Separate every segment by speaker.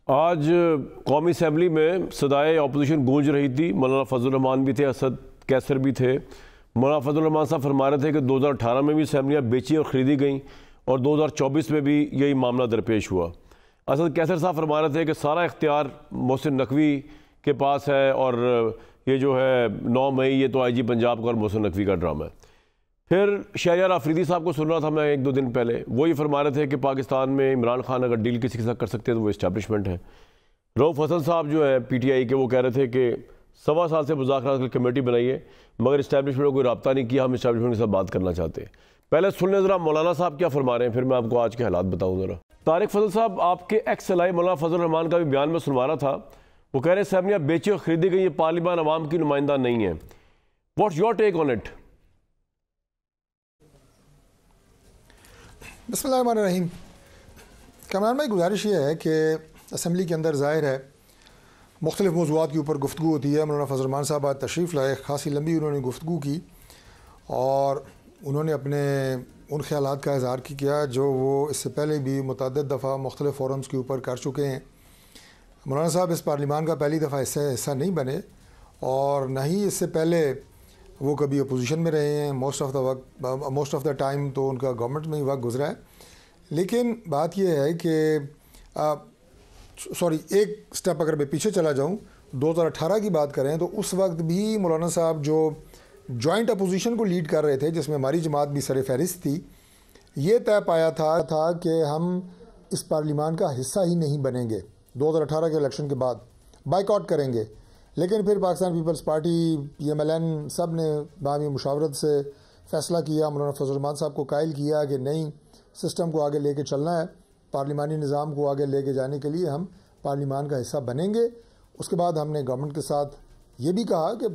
Speaker 1: آج قومی اسمبلی میں صدائے اپوزیشن گونج رہی تھی. مولانا فضل الرحمان بھی تھے, اسد کیسر بھی تھے. مولانا فضل الرحمان صاحب فرما رہے تھے کہ 2018 میں بھی اسمبلیاں بیچی اور خریدی گئیں اور 2024 میں بھی یہی معاملہ درپیش ہوا. اسد کیسر صاحب فرما رہے تھے کہ سارا اختیار محسن نقوی کے پاس ہے اور یہ جو ہے 9 مئی یہ تو آئی جی پنجاب کا اور محسن نقوی کا ڈرامہ ہے. پھر شہریار آفریدی صاحب کو سن رہا تھا میں 1-2 دن پہلے, وہ یہ فرما رہے تھے کہ پاکستان میں عمران خان اگر ڈیل کسی کے ساتھ کر سکتے ہیں تو وہ اسٹیبلشمنٹ ہے. رؤف حسن صاحب جو ہے پی ٹی آئی کے, وہ کہہ رہے تھے کہ 1.25 سال سے مذاکرات کی کمیٹی بنائی ہے مگر اسٹیبلشمنٹ کو کوئی رابطہ نہیں کیا, ہم اسٹیبلشمنٹ کے ساتھ بات کرنا چاہتے ہیں. پہلے سن لیں ذرا مولانا صاحب کیا فرما رہے ہیں, پھر میں آپ کو آج کے حالات بتاؤں ذرا. طارق فضل صاحب, آپ کے ایکس الائی مولانا فضل الرحمان کا بھی بیان میں سنوا رہا تھا, وہ کہہ رہے ہیں اسمبلیاں بیچی اور خریدی گئی, یہ پارلیمان عوام کی نمائندہ نہیں ہے. What's your take on it?
Speaker 2: بسم اللہ الرحمن الرحیم. کامران بھائی, گزارش یہ ہے کہ اسمبلی کے اندر ظاہر ہے مختلف موضوعات کے اوپر گفتگو ہوتی ہے. مولانا فضل الرحمان صاحب آج تشریف لائے, خاصی لمبی انہوں نے گفتگو کی اور انہوں نے اپنے ان خیالات کا اظہار کیا جو وہ اس سے پہلے بھی متعدد دفعہ مختلف فورمز کے اوپر کر چکے ہیں. مولانا صاحب اس پارلیمان کا پہلی دفعہ حصہ نہیں بنے اور نہ ہی اس سے پہلے وہ کبھی اپوزیشن میں رہے ہیں. موسٹ آف دا ٹائم تو ان کا گورنمنٹ میں ہی وقت گزرا ہے. لیکن بات یہ ہے کہ ایک سٹیپ اگر میں پیچھے چلا جاؤں, 2018 کی بات کریں تو اس وقت بھی مولانا صاحب جو جوائنٹ اپوزیشن کو لیڈ کر رہے تھے, جس میں ہماری جماعت بھی سر فہرست تھی, یہ طے پایا تھا کہ ہم اس پارلیمان کا حصہ ہی نہیں بنیں گے. 2018 کے الیکشن کے بعد بائیک آؤٹ کریں گے. لیکن پھر پاکستان پیپلز پارٹی, PMLN سب نے باہمی مشاورت سے فیصلہ کیا, مولانا فضل الرحمان صاحب کو قائل کیا کہ نہیں, سسٹم کو آگے لے کے چلنا ہے, پارلیمانی نظام کو آگے لے کے جانے کے لیے ہم پارلیمان کا حصہ بنیں گے. اس کے بعد ہم نے گورنمنٹ کے ساتھ یہ بھی کہا کہ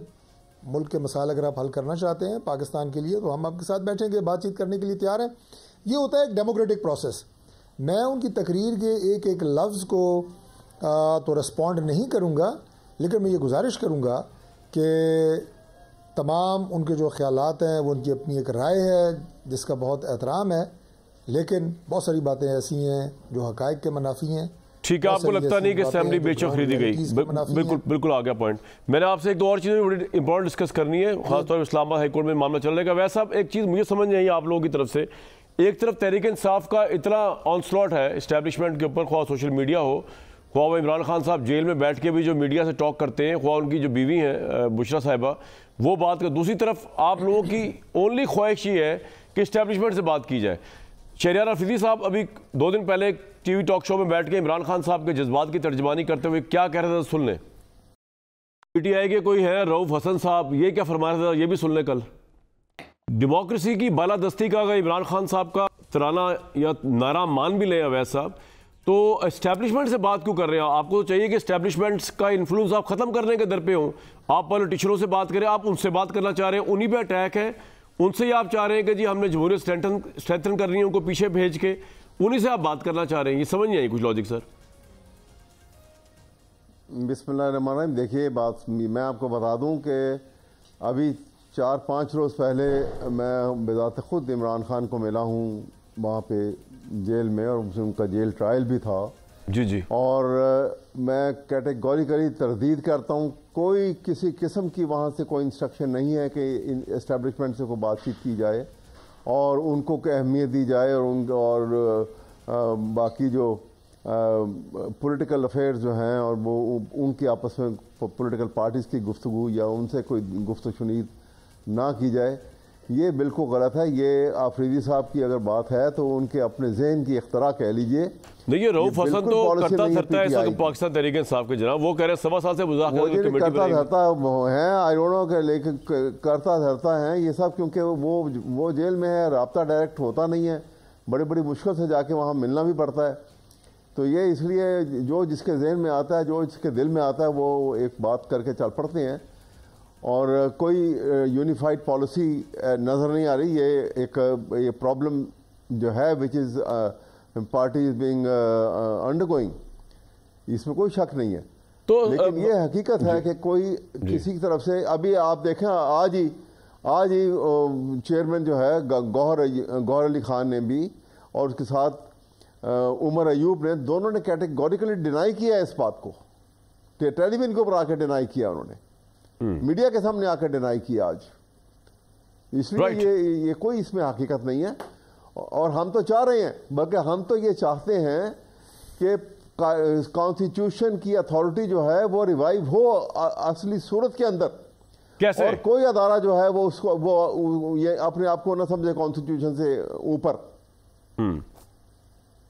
Speaker 2: ملک کے مسائل اگر آپ حل کرنا چاہتے ہیں پاکستان کے لیے تو ہم آپ کے ساتھ بیٹھیں گے, بات چیت کرنے کے لیے تیار ہیں. یہ ہوتا ہے ایک ڈیموکریٹک پروسیس. میں ان کی تقریر کے ایک ایک لفظ کو تو رسپونڈ نہیں کروں گا, لیکن میں یہ گزارش کروں گا کہ تمام ان کے جو خیالات ہیں وہ ان کی اپنی ایک رائے ہے جس کا بہت احترام ہے, لیکن بہت ساری باتیں ایسی ہیں جو حقائق کے منافی ہیں.
Speaker 1: ٹھیک ہے, آپ کو لگتا نہیں کہ اسمبلی بیچ اور خریدی گئی؟ بالکل آ گیا پوائنٹ. میں نے آپ سے 2 اور چیزیں بڑی امپورٹنٹ ڈسکس کرنی ہے, خاص طور پر اسلام آباد ہائی کورٹ میں معاملہ چل رہے گا. ویسا ایک چیز مجھے سمجھ نہیں آئی آپ لوگوں کی طرف سے, ایک طرف تحریک انصاف کا اتنا آن سلاٹ ہے اسٹیبلشمنٹ کے اوپر, خواہ سوشل میڈیا ہو, خواہ وہ عمران خان صاحب جیل میں بیٹھ کے بھی جو میڈیا سے ٹاک کرتے ہیں, خواہ ان کی جو بیوی ہیں بشرا صاحبہ وہ بات کر. دوسری طرف آپ لوگوں کی اونلی خواہش یہ ہے کہ اسٹیبلشمنٹ سے بات کی جائے. شہریار آفریدی صاحب ابھی 2 دن پہلے ایک ٹی وی ٹاک شو میں بیٹھ کے عمران خان صاحب کے جذبات کی ترجمانی کرتے ہوئے کیا کہہ رہے تھے, سن لیں. پی ٹی آئی کے کوئی ہیں رؤف حسن صاحب, یہ کیا فرما رہے تھے یہ بھی سن لیں. کل ڈیموکریسی کی بالادستی کا اگر عمران خان صاحب کا ترانہ یا نعرہ مان بھی لیں اویس صاحب, تو اسٹیبلشمنٹ سے بات کیوں کر رہے ہیں؟ آپ کو چاہیے کہ اسٹیبلشمنٹس کا انفلوئنس آپ ختم کرنے کے در پہ ہوں. آپ پولیٹیشنوں سے بات کریں, آپ ان سے بات کرنا چاہ رہے ہیں, انہی پہ اٹیک ہے, ان سے ہی آپ چاہ رہے ہیں کہ جی ہم نے جمہوریت اسٹرینتھن کرنی ہے, ان کو پیچھے بھیج کے انہی سے آپ بات کرنا چاہ رہے ہیں. یہ سمجھ نہیں آئی کچھ لاجک سر.
Speaker 3: بسم اللہ الرحمن الرحیم. دیکھیے بات میں آپ کو بتا دوں کہ ابھی 4-5 روز پہلے میں بذات خود عمران خان کو ملا ہوں وہاں پہ جیل میں, اور ان کا جیل ٹرائل بھی تھا.
Speaker 1: جی
Speaker 3: اور میں کیٹیگوریکلی تردید کرتا ہوں, کوئی کسی قسم کی وہاں سے کوئی انسٹرکشن نہیں ہے کہ اسٹیبلشمنٹ سے کوئی بات چیت کی جائے اور ان کو اہمیت دی جائے, اور باقی جو پولیٹیکل افیئرز جو ہیں اور وہ ان کی آپس میں پولیٹیکل پارٹیز کی گفتگو یا ان سے کوئی گفت و شنید نہ کی جائے, یہ بالکل غلط ہے. یہ آفریدی صاحب کی اگر بات ہے تو ان کے اپنے ذہن کی اختراع کہہ لیجئے.
Speaker 1: دیکھیے رؤف حسن تو کرتا دھرتا ہے اس وقت پاکستان تحریک انصاف کے جناب, وہ کہہ رہے ہیں 1.25 سال سے مذاکرات کی کمیٹی
Speaker 3: کرتا دھرتا ہے, آئی ڈونٹ نو کہ لیکن کرتا دھرتا ہے یہ سب, کیونکہ وہ جیل میں ہے, رابطہ ڈائریکٹ ہوتا نہیں ہے, بڑی مشکل سے جا کے وہاں ملنا بھی پڑتا ہے. تو یہ اس لیے جو جس کے ذہن میں آتا ہے, جو جس کے دل میں آتا ہے, وہ ایک بات کر کے چل پڑتے ہیں, اور کوئی یونیفائڈ پالیسی نظر نہیں آ رہی. یہ پرابلم جو ہے which is party is being undergoing, اس میں کوئی شک نہیں ہے. تو لیکن یہ حقیقت ہے کہ کوئی کسی کی طرف سے, ابھی آپ دیکھیں آج ہی چیئرمین جو ہے گوہر علی خان نے بھی, اور اس کے ساتھ عمر ایوب نے، دونوں نے کیٹیگوریکلی ڈینائی کیا ہے اس بات کو، ٹیلی ویژن کے اوپر آ کے ڈینائی کیا انہوں نے، میڈیا کے سامنے آ کے ڈینائی کیا آج. اس لیے یہ کوئی اس میں حقیقت نہیں ہے. اور ہم تو چاہ رہے ہیں، بلکہ ہم تو یہ چاہتے ہیں کہ کانسٹیٹیوشن کی اتھارٹی جو ہے وہ ریوائیو ہو اصلی صورت کے اندر.
Speaker 1: کیسے؟
Speaker 3: اور کوئی ادارہ جو ہے وہ اس کو وہ یہ اپنے آپ کو نہ سمجھے کانسٹیٹیوشن سے اوپر.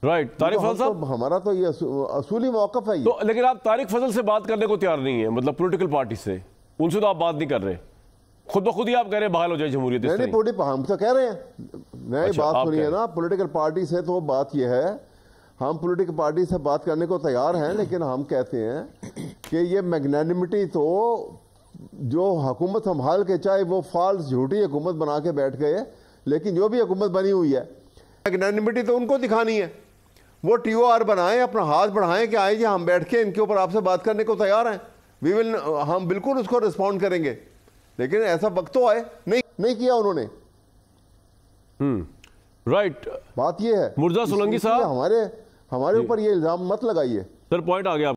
Speaker 1: رائٹ. طارق فضل صاحب،
Speaker 3: ہمارا تو یہ اصولی موقف ہے یہ.
Speaker 1: تو لیکن آپ طارق فضل سے بات کرنے کو تیار نہیں ہیں، مطلب پولیٹیکل پارٹی سے، ان سے تو آپ بات نہیں کر رہے، خود بخود ہی آپ کہہ رہے ہیں بحال ہو جائے جمہوریت.
Speaker 3: نہیں، ہم تو کہہ رہے ہیں، نئی بات ہو رہی ہے نا پولیٹیکل پارٹی سے. تو بات یہ ہے ہم پولیٹیکل پارٹی سے بات کرنے کو تیار ہیں، لیکن ہم کہتے ہیں کہ یہ میگنینمٹی تو جو حکومت سنبھال کے، چاہے وہ فالس جھوٹی حکومت بنا کے بیٹھ گئے، لیکن جو بھی حکومت بنی ہوئی ہے میگنینمٹی تو ان کو دکھانی ہے. وہ ٹی او آر بنائیں، اپنا ہاتھ بڑھائیں کہ آئیں جی ہم بیٹھ کے ان کے اوپر آپ سے بات کرنے کو تیار ہیں، ہم بالکل اس کو رسپونڈ کریں گے. لیکن ایسا وقت تو آئے، نہیں کیا انہوں نے.
Speaker 1: رائٹ.
Speaker 3: بات یہ ہے
Speaker 1: مرزا سولنگی صاحب،
Speaker 3: ہمارے اوپر یہ الزام مت لگائیے.
Speaker 1: سر پوائنٹ آ گیا.